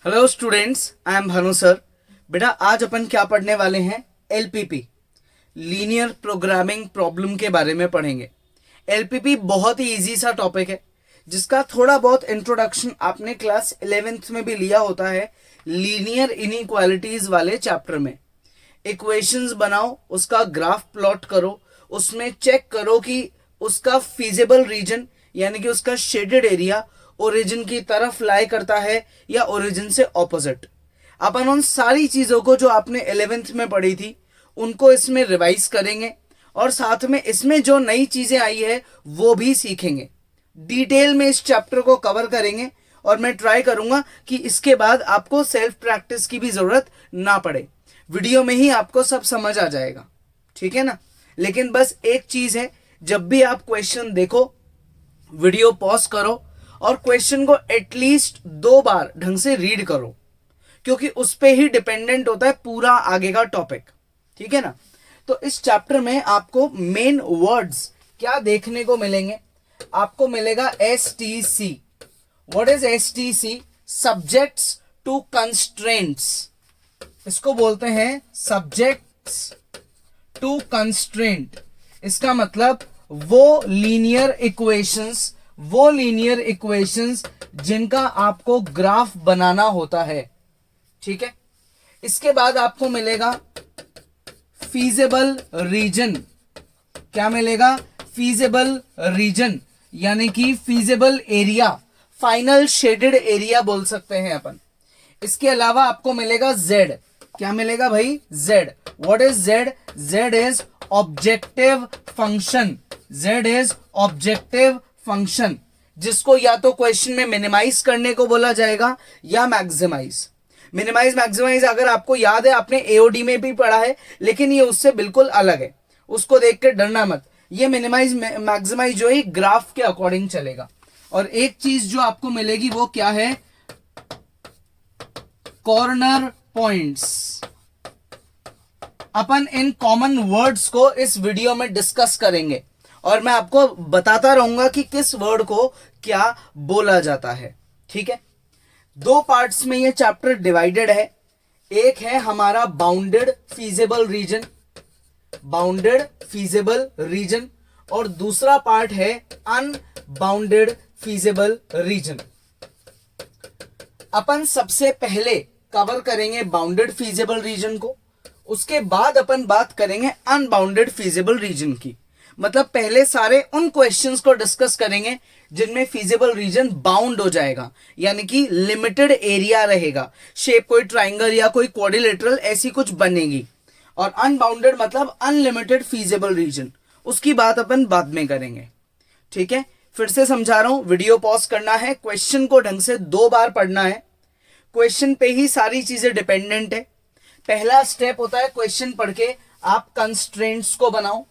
Hello students, I am Bhanu sir. बेटा आज अपन क्या पढ़ने वाले हैं? एलपीपी, लीनियर प्रोग्रामिंग प्रॉब्लम के बारे में पढ़ेंगे। एलपीपी बहुत ही इजी सा टॉपिक है जिसका थोड़ा बहुत इंट्रोडक्शन आपने क्लास 11th में भी लिया होता है, लीनियर इनइक्वालिटीज वाले चैप्टर में। इक्वेशंस बनाओ, उसका ग्राफ प्लॉट करो, उसमें चेक करो कि उसका फीजिबल रीजन यानी कि उसका शेडेड एरिया ओरिजिन की तरफ लाई करता है या ओरिजिन से ऑपोजिट। अपन उन सारी चीजों को जो आपने 11th में पढ़ी थी उनको इसमें रिवाइज करेंगे और साथ में इसमें जो नई चीजें आई है वो भी सीखेंगे। डिटेल में इस चैप्टर को कवर करेंगे और मैं ट्राई करूंगा कि इसके बाद आपको सेल्फ प्रैक्टिस की भी जरूरत ना पड़े, वीडियो में ही आपको सब समझ आ जाएगा, ठीक है ना। लेकिन बस एक चीज है, जब भी आप क्वेश्चन देखो वीडियो पॉज करो और क्वेश्चन को एटलीस्ट 2 बार ढंग से रीड करो, क्योंकि उस पे ही डिपेंडेंट होता है पूरा आगे का टॉपिक, ठीक है ना। तो इस चैप्टर में आपको मेन वर्ड्स क्या देखने को मिलेंगे? आपको मिलेगा STC। What is STC? Subjects to constraints. इसको बोलते हैं सब्जेक्ट्स टू कंस्ट्रेंट। इसका मतलब वो लीनियर इक्वेशंस जिनका आपको ग्राफ बनाना होता है, ठीक है। इसके बाद आपको मिलेगा फीजिबल रीजन। क्या मिलेगा? फीजिबल रीजन यानी कि feasible area, final shaded area बोल सकते हैं अपन। इसके अलावा आपको मिलेगा Z। क्या मिलेगा भाई? Z। What is Z? Z is objective function. Z is objective function, जिसको या तो क्वेश्चन में मिनिमाइज करने को बोला जाएगा या मैक्सिमाइज। मिनिमाइज मैक्सिमाइज अगर आपको याद है, आपने एओडी में भी पढ़ा है, लेकिन ये उससे बिल्कुल अलग है, उसको देख के डरना मत। ये मिनिमाइज मैक्सिमाइज जो है ग्राफ के अकॉर्डिंग चलेगा। और एक चीज जो आपको मिलेगी वो क्या है? Corner points. Upon in common words को इस वीडियो में डिस्कस करेंगे और मैं आपको बताता रहूंगा कि किस वर्ड को क्या बोला जाता है, ठीक है। 2 पार्ट्स में ये चैप्टर डिवाइडेड है। एक है हमारा बाउंडेड फीजिबल रीजन, और दूसरा पार्ट है अनबाउंडेड फीजिबल रीजन। अपन सबसे पहले कवर करेंगे बाउंडेड फीजिबल रीजन को, उसके बाद अपन बात करेंगे अनबाउंडेड फीजिबल रीजन की। मतलब पहले सारे उन क्वेश्चंस को डिस्कस करेंगे जिनमें फीजिबल रीजन बाउंड हो जाएगा, यानी कि लिमिटेड एरिया रहेगा, शेप कोई ट्राइंगल या कोई क्वाड्रिलेटरल ऐसी कुछ बनेगी। और अनबाउंडेड मतलब अनलिमिटेड फीजिबल रीजन, उसकी बात अपन बाद में करेंगे, ठीक है। फिर से समझा रहा हूं, वीडियो पॉज करना है, क्वेश्चन को ढंग से 2 बार पढ़ना है। क्वेश्चन पे ही सारी चीजें डिपेंडेंट है। पहला स्टेप होता है क्वेश्चन पढ़ के आप कंस्ट्रेंट्स को बनाओ,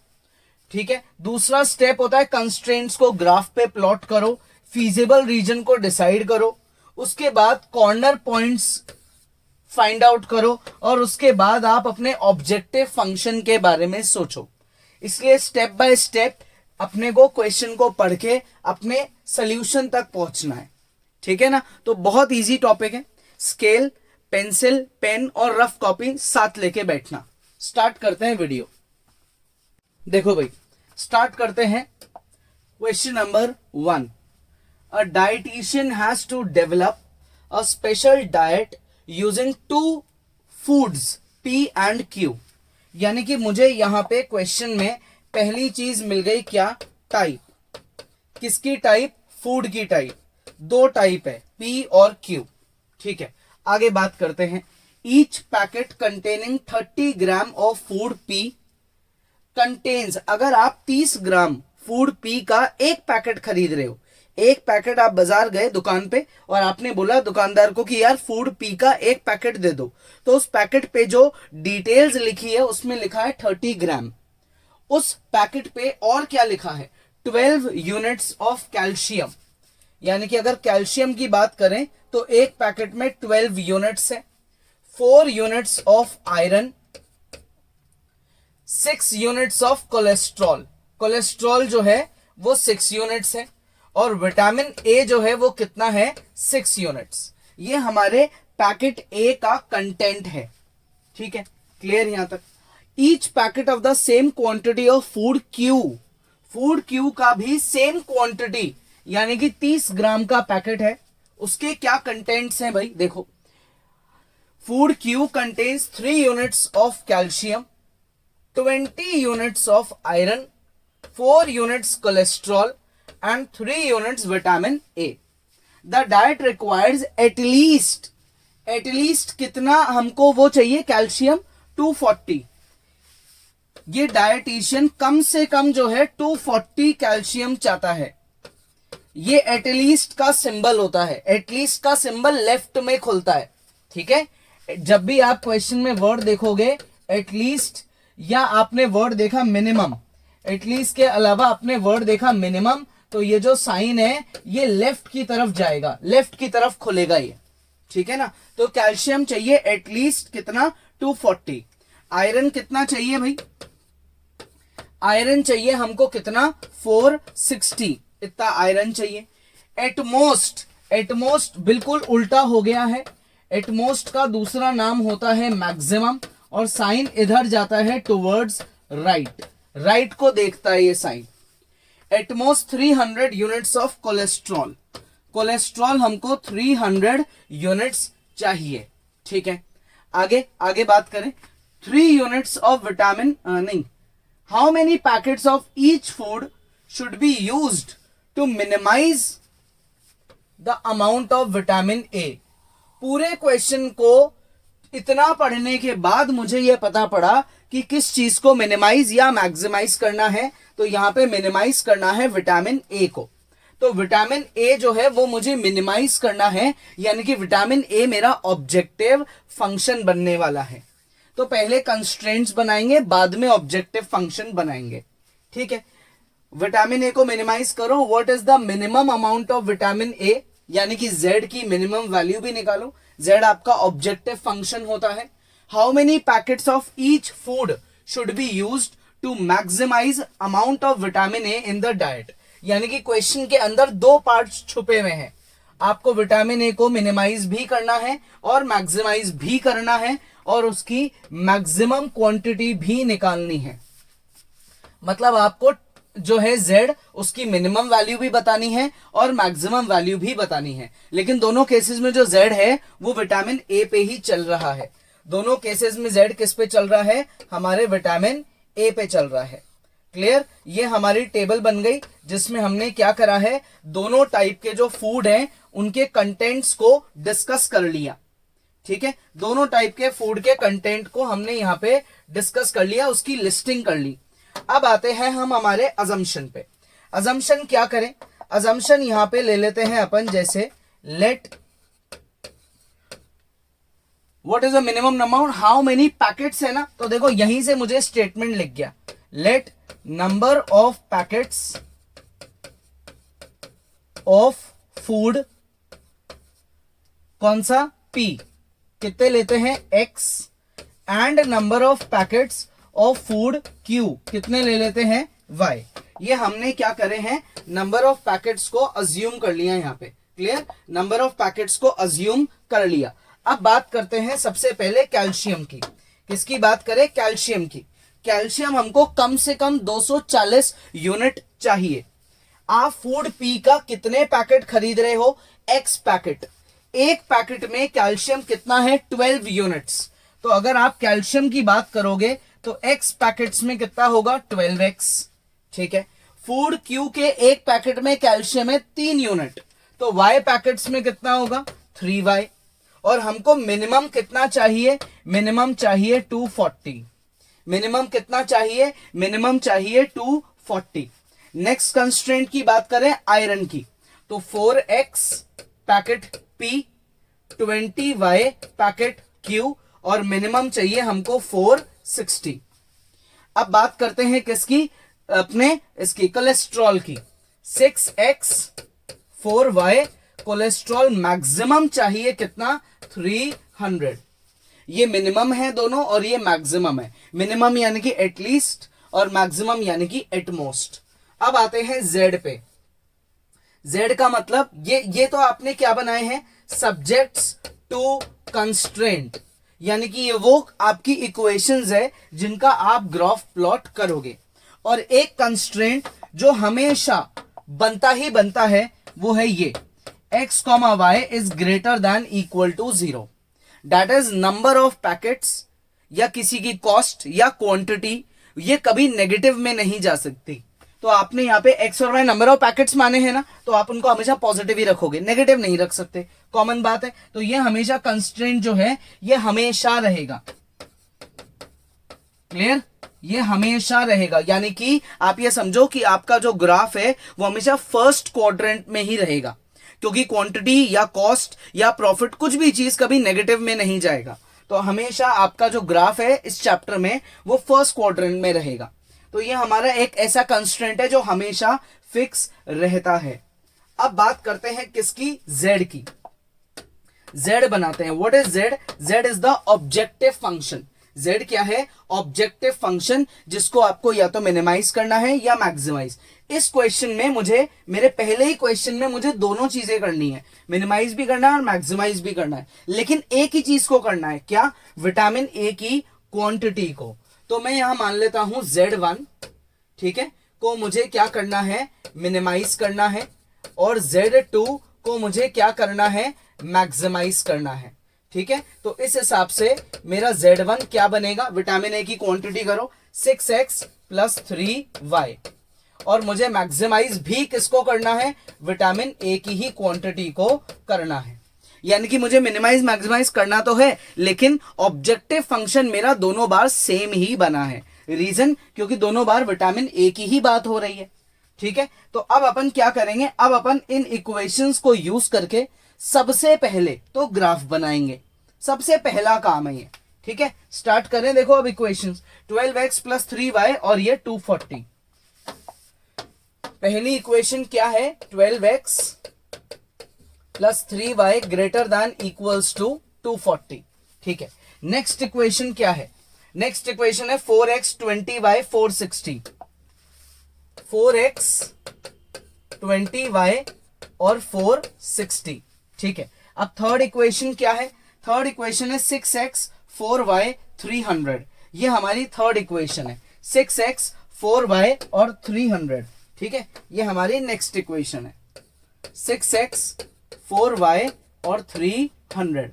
ठीक है। दूसरा स्टेप होता है कंस्ट्रेंट्स को ग्राफ पे प्लॉट करो, फीजिबल रीजन को डिसाइड करो, उसके बाद कॉर्नर पॉइंट्स फाइंड आउट करो, और उसके बाद आप अपने ऑब्जेक्टिव फंक्शन के बारे में सोचो। इसलिए स्टेप बाय स्टेप अपने को क्वेश्चन को पढ़ के अपने सॉल्यूशन तक पहुंचना है, ठीक है ना। तो बहुत इजी टॉपिक है। स्केल, पेंसिल, पेन और रफ कॉपी साथ लेके बैठना। स्टार्ट करते हैं वीडियो। देखो भाई, स्टार्ट करते हैं। Question number 1। A dietitian has to develop a special diet using 2 foods P and Q। यानी कि मुझे यहां पे क्वेश्चन में पहली चीज मिल गई, क्या? टाइप। किसकी टाइप? फूड की टाइप। 2 टाइप है, P और Q, ठीक है। आगे बात करते हैं। Each packet containing 30 gram of food P contains. अगर आप 30 ग्राम फूड P का एक पैकेट खरीद रहे हो, एक पैकेट आप बाजार गए दुकान पे और आपने बोला दुकानदार को कि यार फूड P का एक पैकेट दे दो, तो उस पैकेट पे जो डिटेल्स लिखी है उसमें लिखा है 30 ग्राम। उस पैकेट पे और क्या लिखा है? 12 यूनिट्स ऑफ कैल्शियम। यानी कि अगर कैल्शियम की बात करें तो एक पैकेट में 12 यूनिट्स है। 4 units of iron, 6 units of cholesterol. Cholesterol जो है वो 6 यूनिट्स है, और विटामिन ए जो है वो कितना है? 6 यूनिट्स। ये हमारे पैकेट ए का कंटेंट है। ठीक है, क्लियर यहां तक। Each packet of the same quantity of food Q का भी सेम क्वांटिटी यानी कि 30 ग्राम का पैकेट है, उसके क्या कंटेंट्स हैं भाई, देखो। Food Q contains 3 units of calcium, 20 units of iron, 4 units cholesterol and 3 units vitamin A. The diet requires at least कितना हमको वो चाहिए, कैल्शियम 240। ये डायटीशियन कम से कम जो है 240 कैल्शियम चाहता है। ये एटलीस्ट का सिंबल होता है, एटलीस्ट का सिंबल लेफ्ट में खुलता है। ठीक है, जब भी आप क्वेश्चन में वर्ड देखोगे एटलीस्ट या आपने वर्ड देखा मिनिमम, एटलीस्ट के अलावा आपने वर्ड देखा मिनिमम, तो ये जो साइन है ये लेफ्ट की तरफ जाएगा, लेफ्ट की तरफ खुलेगा ये। ठीक है ना, तो कैल्शियम चाहिए एटलीस्ट कितना, 240। आयरन कितना चाहिए भाई, आयरन चाहिए हमको कितना, 460, इतना आयरन चाहिए। एटमोस्ट बिल्कुल उल्टा हो गया है, एटमोस्ट का दूसरा नाम होता है मैक्सिमम, और साइन इधर जाता है टुवर्ड्स राइट, राइट को देखता है ये sign. At most 300 units of cholesterol, cholesterol हमको 300 यूनिट्स चाहिए। ठीक है, आगे बात करें। 3 यूनिट्स ऑफ विटामिन नहीं, how many packets of each food should be used to minimize the amount of vitamin A. पूरे क्वेश्चन को इतना पढ़ने के बाद मुझे यह पता पड़ा कि किस चीज को मिनिमाइज या मैक्सिमाइज करना है, तो यहां पे मिनिमाइज करना है विटामिन ए को। तो विटामिन ए जो है वो मुझे मिनिमाइज करना है, यानी कि विटामिन ए मेरा ऑब्जेक्टिव फंक्शन बनने वाला है। तो पहले कंस्ट्रेंट्स बनाएंगे, बाद में ऑब्जेक्टिव फंक्शन बनाएंगे। ठीक है, विटामिन ए को मिनिमाइज करो। What is the minimum amount of vitamin ए, यानी कि z की मिनिमम वैल्यू भी निकालो। z आपका ऑब्जेक्टिव फंक्शन होता है। How many packets of each food should be used to maximize amount of vitamin A in the diet, यानी कि क्वेश्चन के अंदर 2 पार्ट्स छुपे हुए हैं। आपको विटामिन ए को मिनिमाइज भी करना है और मैक्सिमाइज भी करना है, और उसकी मैक्सिमम क्वांटिटी भी निकालनी है। मतलब आपको जो है z उसकी मिनिमम वैल्यू भी बतानी है और मैक्सिमम वैल्यू भी बतानी है। लेकिन दोनों केसेस में जो z है वो विटामिन ए पे ही चल रहा है। दोनों केसेस में z किस पे चल रहा है, हमारे विटामिन ए पे चल रहा है। क्लियर, ये हमारी टेबल बन गई जिसमें हमने क्या करा है, दोनों टाइप के जो फूड हैं उनके कंटेंट्स को डिस्कस कर लिया। ठीक है, दोनों टाइप के फूड के कंटेंट को हमने यहाँ पे डिस्कस कर लिया, उसकी लिस्टिंग कर ली। अब आते हैं हम हमारे अजम्पशन पे। अजम्पशन क्या करें, अजम्पशन यहां पे ले लेते हैं अपन, जैसे let what is the minimum amount, how many packets है ना, तो देखो यहीं से मुझे स्टेटमेंट लिख गया, let number of packets of food, कौन सा P, कितने लेते हैं X, and number of packets of food Q, कितने ले लेते हैं Y। ये हमने क्या करे हैं, नंबर ऑफ पैकेट्स को अज्यूम कर लिया यहां पे। क्लियर, नंबर ऑफ पैकेट्स को अज्यूम कर लिया। अब बात करते हैं सबसे पहले कैल्शियम की। किसकी बात करें, कैल्शियम की। कैल्शियम हमको कम से कम 240 यूनिट चाहिए। आप फूड P का कितने पैकेट खरीद रहे हो, X पैकेट। एक पैकेट में कैल्शियम कितना है, 12 यूनिट्स। तो अगर आप कैल्शियम की बात करोगे तो X पैकेट्स में कितना होगा, 12X। ठीक है, फूड Q के एक पैकेट में कैल्शियम है 3 यूनिट, तो Y पैकेट्स में कितना होगा, 3Y। और हमको मिनिमम कितना चाहिए, मिनिमम चाहिए 240। मिनिमम कितना चाहिए, मिनिमम चाहिए 240। नेक्स्ट कंस्ट्रेंट की बात करें आयरन की, तो 4X packet P, 20Y packet Q, और मिनिमम चाहिए हमको 460। अब बात करते हैं किसकी, अपने इसकी कोलेस्ट्रॉल की। 6X 4Y, कोलेस्ट्रॉल मैक्सिमम चाहिए कितना, 300। ये मिनिमम है दोनों और ये मैक्सिमम है। मिनिमम यानी कि एटलीस्ट और मैक्सिमम यानी कि एटमोस्ट। अब आते हैं Z पे। Z का मतलब ये तो आपने क्या बनाए हैं, सब्जेक्ट्स टू कंस्ट्रेंट, यानी कि ये वो आपकी इक्वेशंस है जिनका आप ग्राफ प्लॉट करोगे। और एक कंस्ट्रेंट जो हमेशा बनता ही बनता है वो है ये x, y is greater than equal to 0, that is number of packets या किसी की कॉस्ट या क्वांटिटी, ये कभी नेगेटिव में नहीं जा सकती। तो आपने यहाँ पे x और y नंबर ऑफ पैकेट्स माने हैं ना, तो आप उनको हमेशा पॉजिटिव ही रखोगे, नेगेटिव नहीं रख सकते, कॉमन बात है। तो ये हमेशा कंस्ट्रेंट जो है ये हमेशा रहेगा, क्लियर, ये हमेशा रहेगा। यानी कि आप ये समझो कि आपका जो ग्राफ है वो हमेशा फर्स्ट क्वाड्रेंट में ही रहेगा, क्योंकि क्वांटिटी या कॉस्ट या प्रॉफिट कुछ भी चीज कभी नेगेटिव में नहीं जाएगा। तो हमेशा आपका जो ग्राफ है इस चैप्टर में वो फर्स्ट क्वाड्रेंट में रहेगा। तो ये हमारा एक ऐसा कंस्ट्रेंट है जो हमेशा फिक्स रहता है। अब बात करते हैं किसकी, z की। z बनाते हैं। What is z? z is the objective function. z क्या है? ऑब्जेक्टिव फंक्शन, जिसको आपको या तो मिनिमाइज करना है या मैक्सिमाइज। इस क्वेश्चन में मुझे, मेरे पहले ही क्वेश्चन में मुझे दोनों चीजें करनी है, मिनिमाइज भी करना है और मैक्सिमाइज भी करना है, लेकिन एक ही चीज को करना है, क्या? विटामिन ए की क्वांटिटी को। तो मैं यहां मान लेता हूं Z1, ठीक है, को मुझे क्या करना है? मिनिमाइज करना है, और Z2 को मुझे क्या करना है? मैक्सिमाइज करना है, ठीक है। तो इस हिसाब से मेरा Z1 क्या बनेगा? विटामिन ए की क्वांटिटी करो 6x + 3y, और मुझे मैक्सिमाइज भी किसको करना है? विटामिन ए की ही क्वांटिटी को करना है। यानी कि मुझे मिनिमाइज मैक्सिमाइज करना तो है, लेकिन ऑब्जेक्टिव फंक्शन मेरा दोनों बार सेम ही बना है। रीजन, क्योंकि दोनों बार विटामिन ए की ही बात हो रही है, ठीक है। तो अब अपन क्या करेंगे? अब अपन इन इक्वेशंस को यूज करके सबसे पहले तो ग्राफ बनाएंगे। सबसे पहला काम है ये, ठीक है। स्टार्ट करें। देखो अब इक्वेशंस 12x + 3y और ये 240। पहली इक्वेशन क्या है? 12x + 3y greater than equals to 240, ठीक है। नेक्स्ट इक्वेशन क्या है? नेक्स्ट इक्वेशन है 4x 20y 460। 4x 20y और 460, ठीक है। अब थर्ड इक्वेशन क्या है? थर्ड इक्वेशन है 6x 4y 300। ये हमारी थर्ड इक्वेशन है, 6x 4y और 300, ठीक है। ये हमारी नेक्स्ट इक्वेशन है, 6x 4y और 300।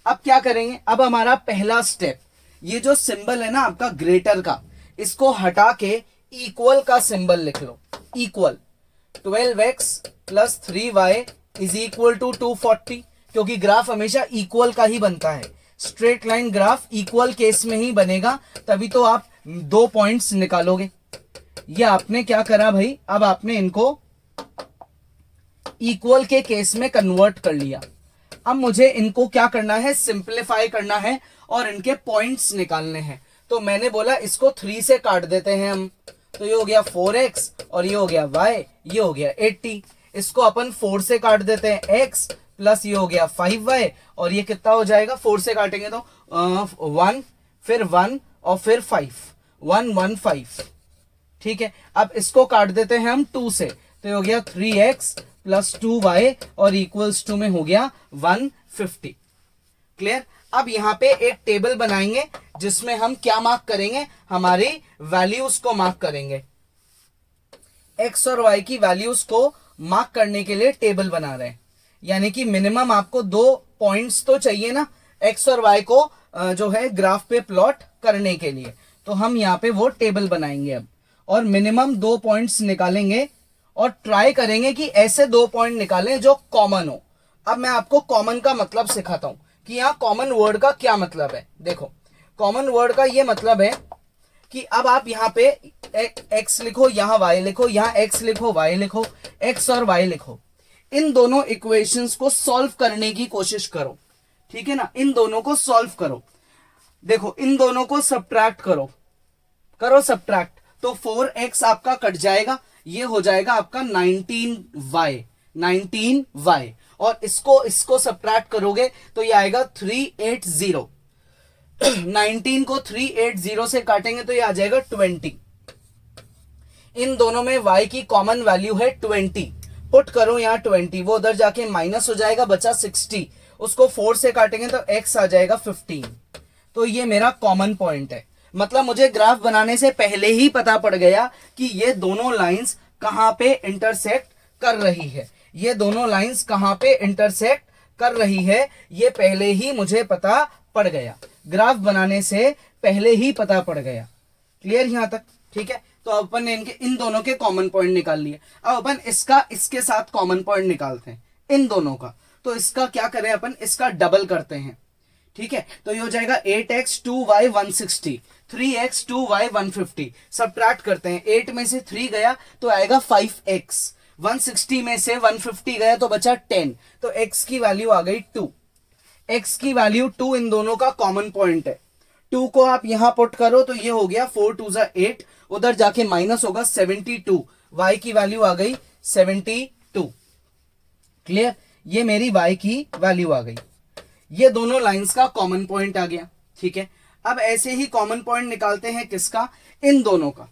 अब क्या करेंगे? अब हमारा पहला स्टेप, ये जो सिंबल है ना आपका ग्रेटर का, इसको हटा के इक्वल का सिंबल लिख लो। इक्वल 12x + 3y = 240, क्योंकि ग्राफ हमेशा इक्वल का ही बनता है। Straight line graph equal case में ही बनेगा, तभी तो आप 2 पॉइंट्स निकालोगे। ये आपने क्या करा भाई? अब आपने इनको इक्वल के केस में कन्वर्ट कर लिया। अब मुझे इनको क्या करना है? सिंप्लीफाई करना है और इनके पॉइंट्स निकालने हैं। तो मैंने बोला इसको 3 से काट देते हैं हम, तो ये हो गया 4x और ये हो गया y, ये हो गया 80। इसको अपन 4 से काट देते हैं, x प्लस ये हो गया 5y, और ये कितना हो जाएगा? 4 से काटेंगे तो 1, फिर 1 और फिर 5, 115, ठीक है। अब इसको काट देते हैं हम 2 से, तो ये हो गया 3x + 2y और इक्वल्स टू में हो गया 150। क्लियर? अब यहाँ पे एक टेबल बनाएंगे जिसमें हम क्या मार्क करेंगे? हमारी वैल्यूज को मार्क करेंगे। x और y की वैल्यूज को मार्क करने के लिए टेबल बना रहे हैं। यानी कि मिनिमम आपको 2 पॉइंट्स तो चाहिए ना x और y को जो है ग्राफ पे प्लॉट करने के लिए। तो हम यहाँ पे वो टेबल बनाएंगे अब, और मिनिमम 2 पॉइंट्स निकालेंगे और ट्राई करेंगे कि ऐसे 2 पॉइंट निकालें जो कॉमन हो। अब मैं आपको कॉमन का मतलब सिखाता हूं कि यहाँ कॉमन वर्ड का क्या मतलब है। देखो, कॉमन वर्ड का ये मतलब है कि अब आप यहाँ पे x लिखो, यहाँ y लिखो, यहाँ x लिखो, y लिखो, x और y लिखो। इन दोनों इक्वेशंस को सॉल्व करने की कोशिश करो, ठीक है ना। इन दोनों को सॉल्व करो। देखो, इन दोनों को सब्ट्रैक्ट करो सब्ट्रैक्ट, तो 4x आपका कट जाएगा, ये हो जाएगा आपका 19y, और इसको सब्ट्रैक्ट करोगे तो ये आएगा 380। 19 को 380 से काटेंगे तो ये आ जाएगा 20। इन दोनों में y की कॉमन वैल्यू है 20। पुट करो यहाँ 20, वो उधर जाके माइनस हो जाएगा, बचा 60, उसको 4 से काटेंगे तो x आ जाएगा 15। तो ये मेरा कॉमन पॉइंट है। मतलब मुझे ग्राफ बनाने से पहले ही पता पड़ गया कि ये दोनों लाइंस कहां पे इंटरसेक्ट कर रही है, ये दोनों लाइंस कहां पे इंटरसेक्ट कर रही है, ये पहले ही मुझे पता पड़ गया, ग्राफ बनाने से पहले ही पता पड़ गया। क्लियर यहां तक? ठीक है। तो अपन ने इनके इन दोनों के कॉमन पॉइंट निकाल लिए। अब अपन इसका इसके साथ कॉमन पॉइंट निकालते हैं इन दोनों का। तो इसका क्या करें अपन, इसका डबल करते हैं। ठीक है, तो ये हो जाएगा 8x 2y 160, 3x 2y 150। Subtract करते हैं, 8 में से 3 गया तो आएगा 5x, 160 में से 150 गया तो बचा 10, तो x की वैल्यू आ गई 2। x की वैल्यू 2 इन दोनों का कॉमन पॉइंट है। 2 को आप यहां पुट करो तो ये हो गया 4 2 8, उधर जाके माइनस होगा 72, y की वैल्यू आ गई 72। क्लियर? ये मेरी y की वैल्यू आ गई। ये दोनों लाइंस का कॉमन पॉइंट आ गया। ठीक है, अब ऐसे ही कॉमन पॉइंट निकालते हैं किसका, इन दोनों का।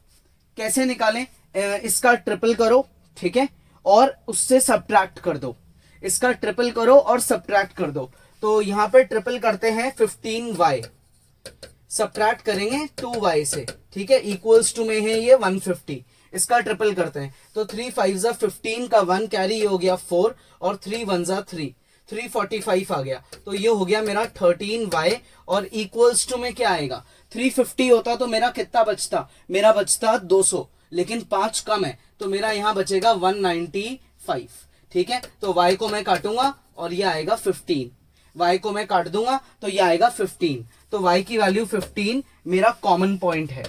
कैसे निकालें, इसका ट्रिपल करो, ठीक है, और उससे सब्ट्रैक्ट कर दो। इसका ट्रिपल करो और सब्ट्रैक्ट कर दो। तो यहां पे ट्रिपल करते हैं 15y, सब्ट्रैक्ट करेंगे 2y से, ठीक है, इक्वल्स टू में है ये 150। इसका ट्रिपल करते हैं तो 3 5 15 का 1 कैरी हो गया 4 और 3 1 3, 345 आ गया। तो ये हो गया मेरा 13y और इक्वल्स टू में क्या आएगा, 350 होता तो मेरा कितना बचता, मेरा बचता 200, लेकिन 5 कम है तो मेरा यहां बचेगा 195। ठीक है, तो y को मैं काटूंगा और ये आएगा 15, y को मैं काट दूंगा तो ये आएगा 15। तो y की वैल्यू 15 मेरा कॉमन पॉइंट है।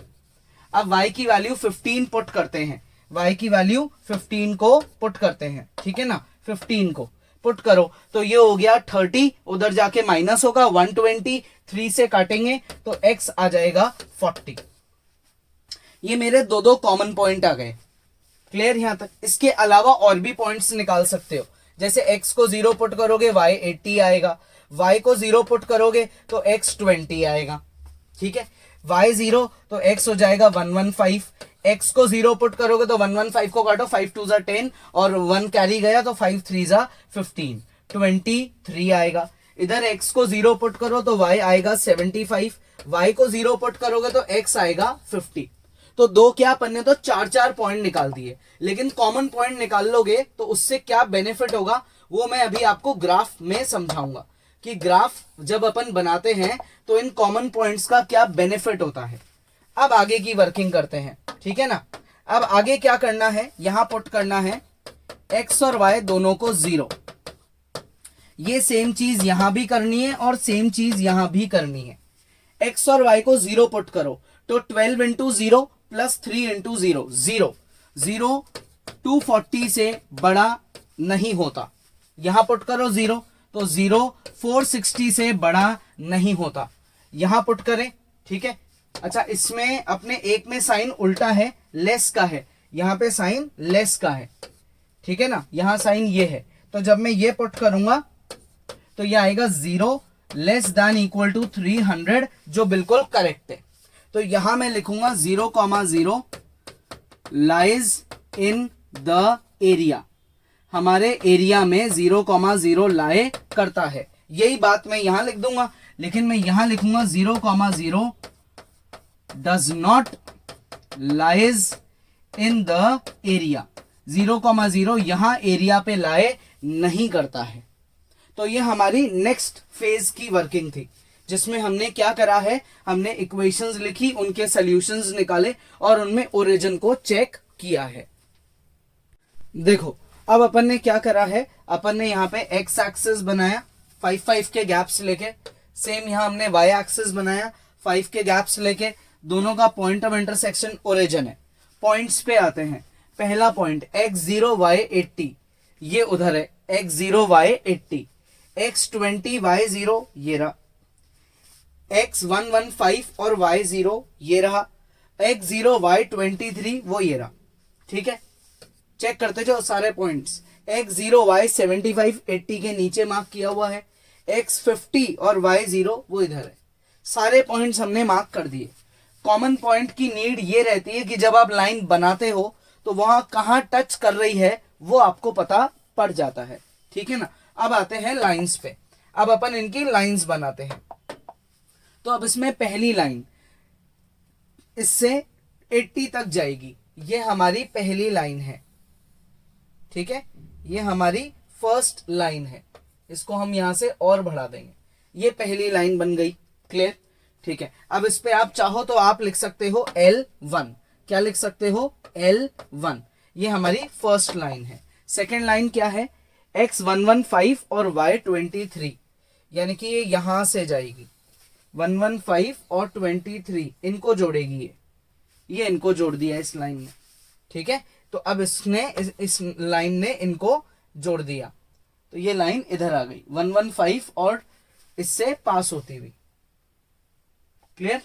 अब y की वैल्यू 15 पुट करते हैं, y की वैल्यू 15 को पुट करते हैं, ठीक है ना, 15 को पुट करो तो ये हो गया 30, उधर जाके माइनस होगा 120, 3 से काटेंगे तो x आ जाएगा 40। ये मेरे दो कॉमन पॉइंट आ गए। क्लियर यहां तक? इसके अलावा और भी पॉइंट्स निकाल सकते हो, जैसे x को 0 पुट करोगे y 80 आएगा, y को 0 पुट करोगे तो x 20 आएगा। ठीक है, y 0 तो x हो जाएगा 115, x को 0 पुट करोगे तो 115 को काटो, 5 2 10 और 1 कैरी गया तो 5 3 15, 23 आएगा। इधर x को 0 पुट करो तो y आएगा 75, y को 0 पुट करोगे तो x आएगा 50। तो दो क्या अपन ने तो 4 पॉइंट निकाल दिए, लेकिन कॉमन पॉइंट निकाल लोगे तो उससे क्या बेनिफिट होगा वो मैं अभी आपको ग्राफ में समझाऊंगा कि ग्राफ जब अपन बनाते हैं तो इन कॉमन पॉइंट्स का क्या बेनिफिट होता है। अब आगे की वर्किंग करते हैं, ठीक है ना। अब आगे क्या करना है, यहां पुट करना है x और y दोनों को 0। ये सेम चीज यहां भी करनी है और सेम चीज यहां भी करनी है। x और y को 0 पुट करो तो 12 इंटू 0 प्लस 3 इंटू 0, 0 0 240 से बड़ा नहीं होता। यहां पुट करो 0 तो 0 460 से बड़ा नहीं होता। यहां पुट करें, ठीक है। अच्छा, इसमें अपने एक में साइन उल्टा है, लेस का है, यहां पे साइन लेस का है, ठीक है ना, यहां साइन ये है। तो जब मैं ये पुट करूंगा तो ये आएगा 0 लेस देन इक्वल टू 300, जो बिल्कुल करेक्ट है। तो यहां मैं लिखूंगा 0,0 लाइज इन द एरिया, हमारे एरिया में 0,0 लाए करता है। यही बात मैं यहां लिख दूंगा, लेकिन मैं यहां लिखूंगा 0,0 does not lies in the area. 0,0 यहां एरिया पे लाए नहीं करता है। तो ये हमारी नेक्स्ट फेज की वर्किंग थी, जिसमें हमने क्या करा है, हमने इक्वेशंस लिखी, उनके सॉल्यूशंस निकाले और उनमें ओरिजिन को चेक किया है। देखो अब अपन ने क्या करा है, अपन ने यहाँ पे एक्स एक्सिस बनाया 5 5 के गैप्स लेके, सेम यहाँ हमने वाई एक्सिस बनाया 5 के गैप्स लेके, दोनों का पॉइंट ऑफ इंटरसेक्शन ओरिजिन है। पॉइंट्स पे आते हैं। पहला पॉइंट x0 y80, ये उधर है, x0 y80, x20 y0 ये रहा, x115 और y0 ये रहा, x0 y23 वो ये रहा। ठीक है, चेक करते जाओ सारे पॉइंट्स। x0 y75 80 के नीचे मार्क किया हुआ है, x50 और y0 वो इधर है। सारे पॉइंट्स हमने मार्क कर दिए। कॉमन पॉइंट की नीड ये रहती है कि जब आप लाइन बनाते हो तो वहां कहां टच कर रही है वो आपको पता पड़ जाता है। ठीक है ना। अब आते हैं लाइंस पे। अब अपन इनकी लाइंस बनाते हैं। तो अब इसमें पहली लाइन इससे 80 तक जाएगी, ये हमारी पहली लाइन है, ठीक है, ये हमारी फर्स्ट लाइन है। इसको हम यहां से और बढ़ा देंगे, ये पहली लाइन बन गई। क्लियर, ठीक है। अब इस पे आप चाहो तो आप लिख सकते हो L1, क्या लिख सकते हो L1, ये हमारी फर्स्ट लाइन है। सेकेंड लाइन क्या है, X115 और Y23, यानी कि ये यहां से जाएगी 115 और 23 इनको जोड़ेगी, ये इनको जोड़ दिया इस लाइन में, ठीक है। तो अब इसने इस लाइन ने इनको जोड़ दिया, तो ये लाइन इधर आ गई 115 और इससे पास होती हुई। क्लियर,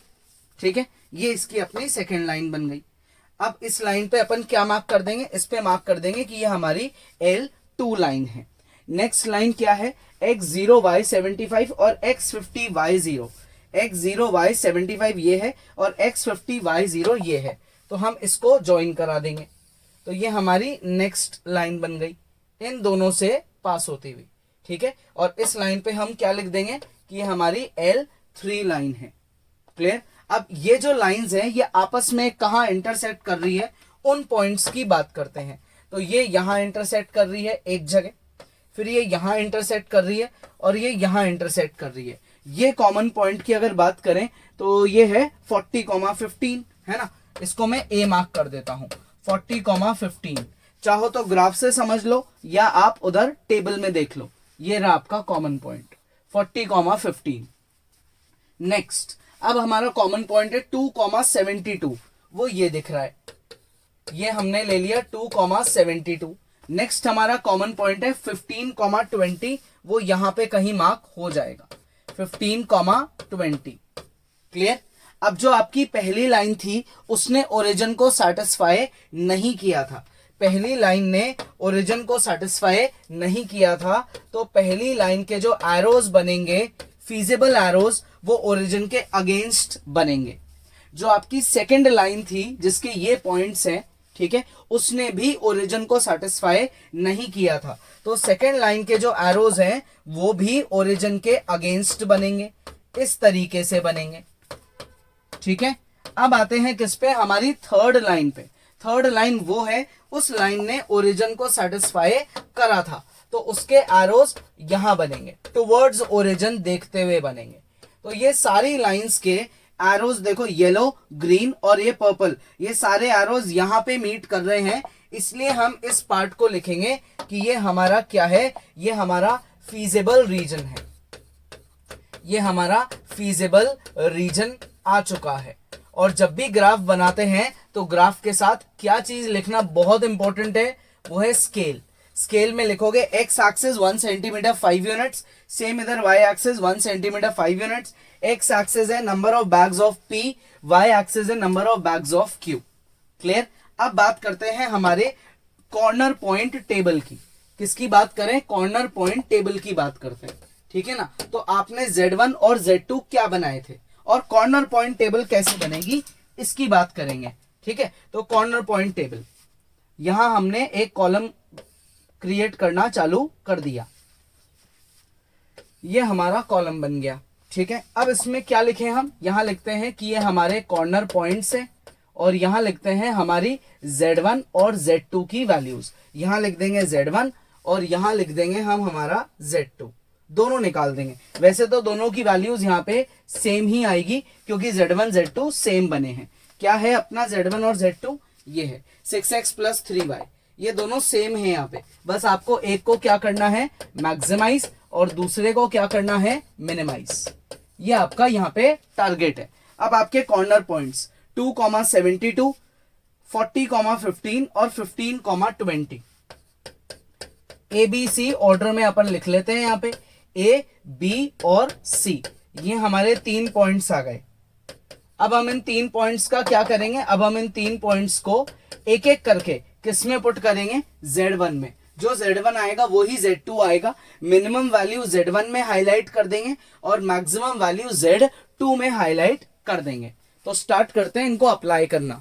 ठीक है, ये इसकी अपनी सेकेंड लाइन बन गई। अब इस लाइन पे अपन क्या मार्क कर देंगे, इस पे मार्क कर देंगे कि ये हमारी L2 लाइन है। नेक्स्ट लाइन क्या है, X0Y75 और X50Y0, X0Y75 ये है और X50Y0 ये है, तो हम इसको ज्वाइन करा देंगे, तो ये हमारी नेक्स्ट लाइन बन गई इन दोनों से पास होती हुई, ठीक है। और इस लाइन पे हम क्या लिख देंगे कि ये हमारी L3 लाइन है। क्लियर, अब ये जो लाइंस हैं ये आपस में कहाँ इंटरसेक्ट कर रही है, उन पॉइंट्स की बात करते हैं। तो ये यहां इंटरसेक्ट कर रही है एक जगह, फिर ये यहां इंटरसेक्ट कर रही है और ये यहां इंटरसेक्ट कर रही है। ये कॉमन पॉइंट की अगर बात करें तो ये है 40,15, है ना, इसको मैं A मार्क कर देता हूं 40,15। चाहो तो ग्राफ से समझ लो या आप उधर टेबल में देख लो, ये रहा आपका कॉमन पॉइंट 40,15। नेक्स्ट, अब हमारा कॉमन पॉइंट है 2,72, वो ये दिख रहा है, ये हमने ले लिया 2,72। नेक्स्ट हमारा कॉमन पॉइंट है 15,20, वो यहां पे कहीं मार्क हो जाएगा 15,20। क्लियर, अब जो आपकी पहली लाइन थी उसने ओरिजिन को सेटिस्फाई नहीं किया था, पहली लाइन ने ओरिजिन को सेटिस्फाई नहीं किया था, तो पहली लाइन के जो एरोज बनेंगे, फीजिबल एरोज, वो ओरिजिन के अगेंस्ट बनेंगे। जो आपकी सेकंड लाइन थी जिसके ये पॉइंट्स हैं, ठीक है, उसने भी ओरिजिन को सेटिस्फाई नहीं किया था, तो सेकंड लाइन के जो एरोज हैं वो भी ओरिजिन के अगेंस्ट बनेंगे, इस तरीके से बनेंगे, ठीक है। अब आते हैं किस पे, हमारी थर्ड लाइन पे। थर्ड लाइन वो है, उस लाइन ने ओरिजिन को सेटिस्फाई करा था, तो उसके एरोज यहां बनेंगे, टुवर्ड्स ओरिजिन देखते हुए बनेंगे। तो ये सारी लाइंस के एरोज देखो, येलो, ग्रीन और ये पर्पल, ये सारे एरोज यहां पे मीट कर रहे हैं, इसलिए हम इस पार्ट को लिखेंगे कि ये हमारा क्या है, ये हमारा फीजिबल रीजन है, ये हमारा फीजिबल रीजन आ चुका है। और जब भी ग्राफ बनाते हैं तो ग्राफ के साथ क्या चीज लिखना बहुत इंपॉर्टेंट है, वो है स्केल। स्केल में लिखोगे X axis 1 centimetre 5 units, same इधर Y axis 1 centimetre 5 units. X axis है number of bags of P, Y axis है number of bags of Q. Clear, अब बात करते हैं हमारे कॉर्नर पॉइंट टेबल की। किसकी बात करें, कॉर्नर पॉइंट टेबल की बात करते हैं, ठीक है ना। तो आपने Z1 और Z2 क्या बनाए थे और कॉर्नर पॉइंट टेबल कैसे बनेगी, इसकी बात करेंगे, ठीक है। तो कॉर्नर पॉइंट टेबल, यहां हमने एक कॉलम क्रिएट करना चालू कर दिया, ये हमारा कॉलम बन गया, ठीक है। अब इसमें क्या लिखें हम, यहां लिखते हैं कि ये हमारे कॉर्नर पॉइंट्स हैं और यहां लिखते हैं हमारी Z1 और Z2 की वैल्यूज। यहां लिख देंगे Z1 और यहां लिख देंगे हम हमारा Z2, दोनों निकाल देंगे। वैसे तो दोनों की वैल्यूज यहाँ पे सेम ही आएगी क्योंकि Z1 Z2 सेम बने हैं। क्या है अपना Z1 और Z2, ये है 6x प्लस 3y, ये दोनों सेम है यहाँ पे। बस आपको एक को क्या करना है, मैक्सिमाइज, और दूसरे को क्या करना है, मिनिमाइज। ये आपका यहाँ पे टारगेट है। अब आपके कॉर्नर पॉइंट्स 2,72, 40,15 और 15,20। ABC ऑर्डर में अपन लिख लेते हैं यहाँ पे, A, B और C, ये हमारे 3 पॉइंट्स आ गए। अब हम इन 3 पॉइंट्स का क्या करेंगे, अब हम इन 3 पॉइंट्स को एक एक करके किस में पुट करेंगे, Z1 में। जो Z1 आएगा वो ही Z2 आएगा। मिनिमम वैल्यू Z1 में हाईलाइट कर देंगे और मैक्सिमम वैल्यू Z2 में हाईलाइट कर देंगे। तो स्टार्ट करते हैं इनको अप्लाई करना।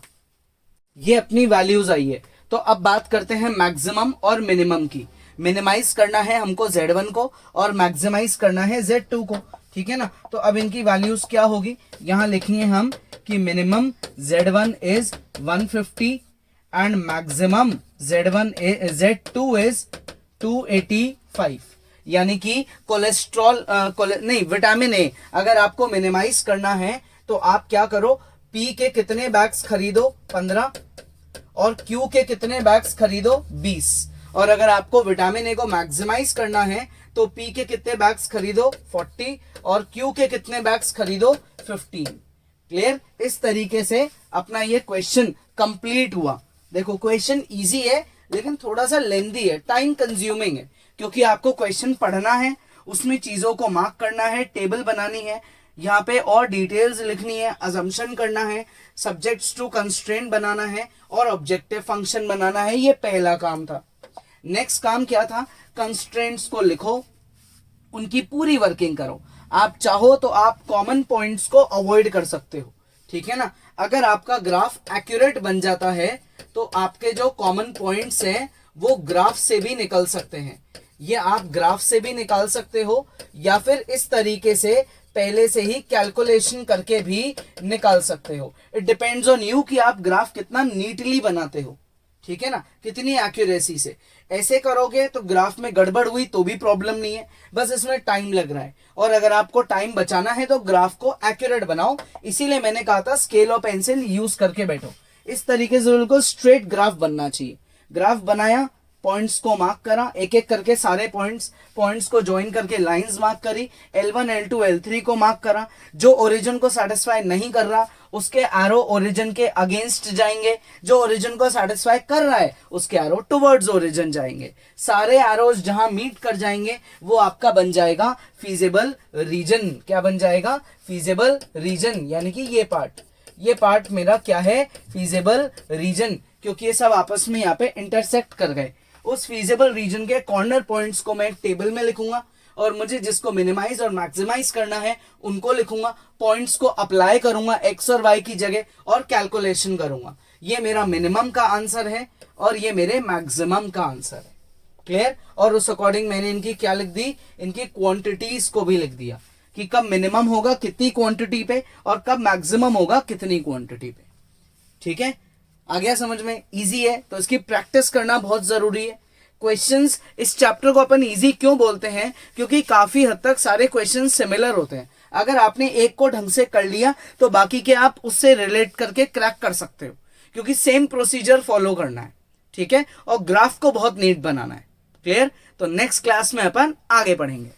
ये अपनी वैल्यूज आई है, तो अब बात करते हैं मैक्सिमम और मिनिमम की। मिनिमाइज करना है हमको Z1 को और मैक्सिमाइज करना है Z2 को, ठीक है ना। तो अब इनकी वैल्यूज क्या होगी, यहां लिखेंगे हम कि minimum Z1 is 150 and maximum Z2 is 285, यानी कि कोलेस्ट्रॉल नहीं विटामिन ए अगर आपको मिनिमाइज करना है तो आप क्या करो, पी के कितने बैग्स खरीदो 15 और क्यू के कितने बैग्स खरीदो 20, और अगर आपको विटामिन ए को मैक्सिमाइज करना है तो पी के कितने बैग्स खरीदो 40 और क्यू के कितने बैग्स खरीदो 15। क्लियर। इस तरीके से अपना ये क्वेश्चन कंप्लीट हुआ। देखो क्वेश्चन इजी है लेकिन थोड़ा सा लेंथी है, टाइम कंज्यूमिंग है, क्योंकि आपको क्वेश्चन पढ़ना है, उसमें चीजों को मार्क करना है, टेबल बनानी है, यहाँ पे और डिटेल्स लिखनी है, अजम्पशन करना है, सब्जेक्ट्स टू कंस्ट्रेंट बनाना है और ऑब्जेक्टिव फंक्शन बनाना है। ये पहला काम था। नेक्स्ट काम क्या था, कंस्ट्रेंट्स को लिखो, उनकी पूरी वर्किंग करो। आप चाहो तो आप कॉमन पॉइंट्स को अवॉइड कर सकते हो, ठीक है ना। अगर आपका ग्राफ एक्यूरेट बन जाता है तो आपके जो कॉमन पॉइंट्स हैं वो ग्राफ से भी निकल सकते हैं। ये आप ग्राफ से भी निकाल सकते हो या फिर इस तरीके से पहले से ही कैलकुलेशन करके भी निकाल सकते हो। इट डिपेंड्स ऑन यू कि आप ग्राफ कितना नीटली बनाते हो, ठीक है ना, कितनी एक्यूरेसी से। ऐसे करोगे तो ग्राफ में गड़बड़ हुई तो भी प्रॉब्लम नहीं है, बस इसमें टाइम लग रहा है। और अगर आपको टाइम बचाना है तो ग्राफ को एक्यूरेट बनाओ, इसीलिए मैंने कहा था स्केल और पेंसिल यूज करके बैठो। इस तरीके से बिल्कुल स्ट्रेट ग्राफ बनना चाहिए। ग्राफ बनाया, पॉइंट्स को मार्क करा, एक एक करके सारे पॉइंट्स को ज्वाइन करके लाइंस मार्क करी, L1 L2 L3 को मार्क करा। जो ओरिजिन को सेटिस्फाई नहीं कर रहा उसके एरो ओरिजिन के अगेंस्ट जाएंगे, जो ओरिजिन को सेटिस्फाई कर रहा है उसके एरो टुवर्ड्स ओरिजिन जाएंगे। सारे एरोज जहां मीट कर जाएंगे वो आपका बन जाएगा फीजिबल रीजन। क्या बन जाएगा, फीजिबल रीजन, यानी कि ये पार्ट मेरा क्या है, फीजिबल रीजन, क्योंकि ये सब आपस में यहाँ पे इंटरसेक्ट कर गए। उस फीजिबल रीजन के कॉर्नर पॉइंट्स को मैं टेबल में लिखूंगा और मुझे जिसको मिनिमाइज और मैक्सिमाइज करना है उनको लिखूंगा, पॉइंट्स को अप्लाई करूंगा एक्स और वाई की जगह और कैलकुलेशन करूंगा। ये मेरा मिनिमम का आंसर है और ये मेरे मैक्सिमम का आंसर है। क्लियर। और उस अकॉर्डिंग मैंने इनकी क्या लिख दी, इनकी क्वांटिटीज को भी लिख दिया कि कब मिनिमम होगा कितनी क्वांटिटी पे और कब मैक्सिमम होगा कितनी क्वांटिटी पे। ठीक है, आ गया समझ में। इजी है तो इसकी प्रैक्टिस करना बहुत जरूरी है। क्वेश्चंस, इस चैप्टर को अपन इजी क्यों बोलते हैं, क्योंकि काफी हद तक सारे क्वेश्चंस सिमिलर होते हैं। अगर आपने एक को ढंग से कर लिया तो बाकी के आप उससे रिलेट करके क्रैक कर सकते हो, क्योंकि सेम प्रोसीजर फॉलो करना है। ठीक है, और ग्राफ को बहुत नीट बनाना है। क्लियर। तो नेक्स्ट क्लास में अपन आगे पढ़ेंगे।